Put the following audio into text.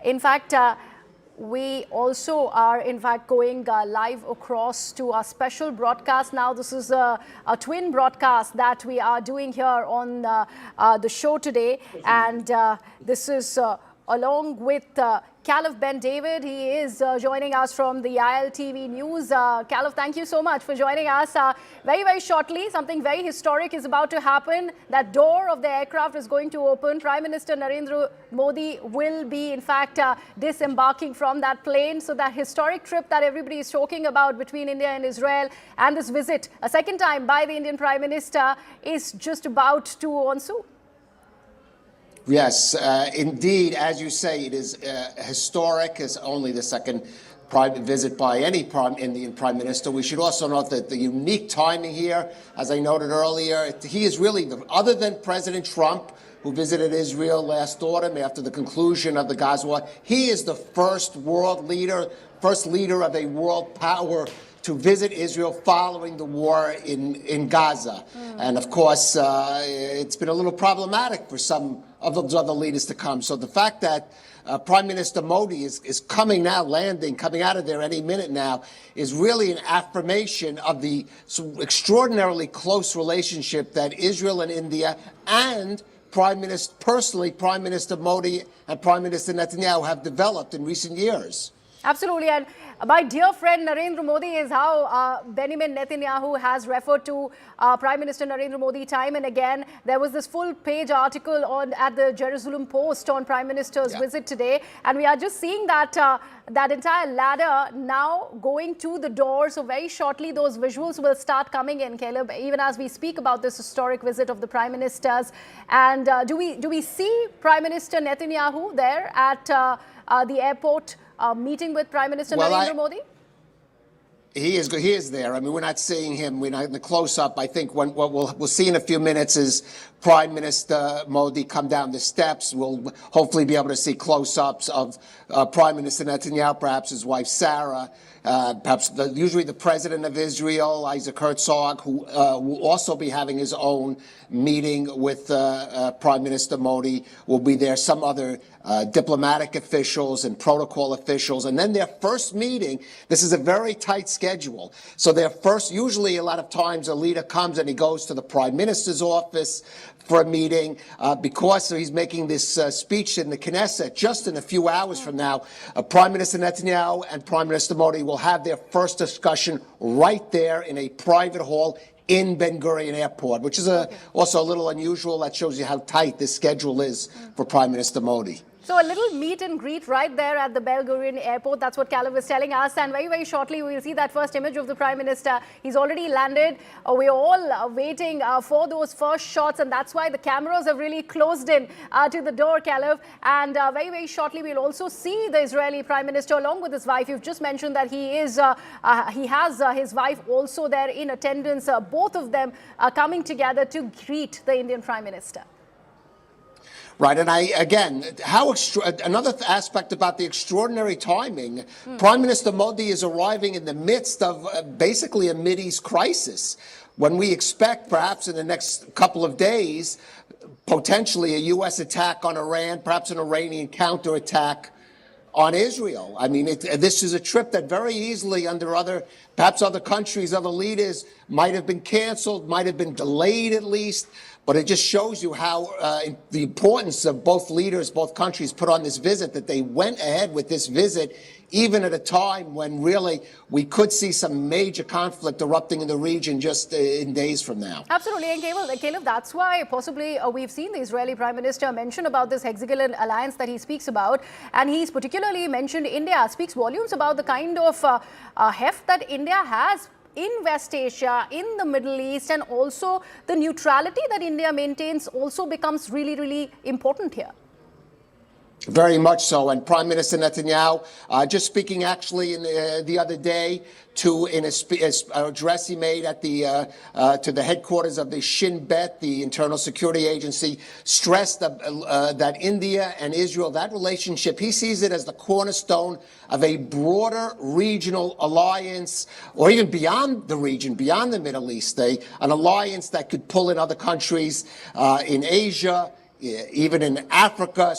In fact, we also are, in fact, going live across to our special broadcast now. This is a twin broadcast that we are doing here on the show today. And this is along with Caleb Ben David. He is joining us from the ILTV News. Caleb, thank you so much for joining us. Very, very shortly, something very historic is about to happen. That door of the aircraft is going to open. Prime Minister Narendra Modi will be, in fact, disembarking from that plane. So that historic trip that everybody is talking about between India and Israel, and this visit, a second time by the Indian Prime Minister, is just about to ensue. Yes, indeed, as you say, it is historic. It's only the second private visit by any Indian Prime Minister. We should also note that the unique timing here, as I noted earlier, he is really, other than President Trump, who visited Israel last autumn after the conclusion of the Gaza war, he is the first leader of a world power to visit Israel following the war in Gaza. And of course, it's been a little problematic for some of those other leaders to come. So the fact that Prime Minister Modi is coming now, coming out of there any minute now, is really an affirmation of the extraordinarily close relationship that Israel and India and Prime Minister Modi and Prime Minister Netanyahu have developed in recent years. Absolutely. And my dear friend Narendra Modi is how Benjamin Netanyahu has referred to Prime Minister Narendra Modi time and again. There was this full-page article at the Jerusalem Post on Prime Minister's visit today. And we are just seeing that that entire ladder now going to the door. So very shortly, those visuals will start coming in, Caleb, even as we speak about this historic visit of the Prime Ministers. And do we see Prime Minister Netanyahu there at the airport meeting with Prime Minister Narendra Modi? He is there. I mean, we're not seeing him. We're not in the close-up. I think what we'll see in a few minutes is Prime Minister Modi come down the steps. We'll hopefully be able to see close-ups of Prime Minister Netanyahu, perhaps his wife Sarah, perhaps usually the President of Israel, Isaac Herzog, who will also be having his own meeting with Prime Minister Modi, will be there. Some other diplomatic officials and protocol officials. And then their first meeting, this is a very tight schedule. So their first, usually a lot of times a leader comes and he goes to the Prime Minister's office for a meeting because he's making this speech in the Knesset just in a few hours from now. Prime Minister Netanyahu and Prime Minister Modi will have their first discussion right there in a private hall in Ben Gurion Airport, which is also a little unusual. That shows you how tight this schedule is for Prime Minister Modi. So a little meet and greet right there at the Ben Gurion Airport. That's what Caleb is telling us. And very, very shortly, we will see that first image of the Prime Minister. He's already landed. We're all waiting for those first shots. And that's why the cameras have really closed in to the door, Caleb. And very, very shortly, we'll also see the Israeli Prime Minister along with his wife. You've just mentioned that he has his wife also there in attendance. Both of them coming together to greet the Indian Prime Minister. Right, and another aspect about the extraordinary timing, Prime Minister Modi is arriving in the midst of basically a Mideast crisis, when we expect perhaps in the next couple of days, potentially a U.S. attack on Iran, perhaps an Iranian counterattack on Israel. I mean, this is a trip that very easily perhaps other countries, other leaders might have been canceled, might have been delayed at least. But it just shows you how the importance of both leaders, both countries put on this visit, that they went ahead with this visit, even at a time when really we could see some major conflict erupting in the region just in days from now. Absolutely. And Caleb, that's why possibly we've seen the Israeli Prime Minister mention about this hexagonal alliance that he speaks about. And he's particularly mentioned India, speaks volumes about the kind of heft that India has in West Asia, in the Middle East, and also the neutrality that India maintains also becomes really, really important here. Very much so. And Prime Minister Netanyahu, just speaking actually the other day in a address he made at to the headquarters of the Shin Bet, the internal security agency, stressed that India and Israel, that relationship, he sees it as the cornerstone of a broader regional alliance, or even beyond the region, beyond the Middle East, an alliance that could pull in other countries in Asia, even in Africa.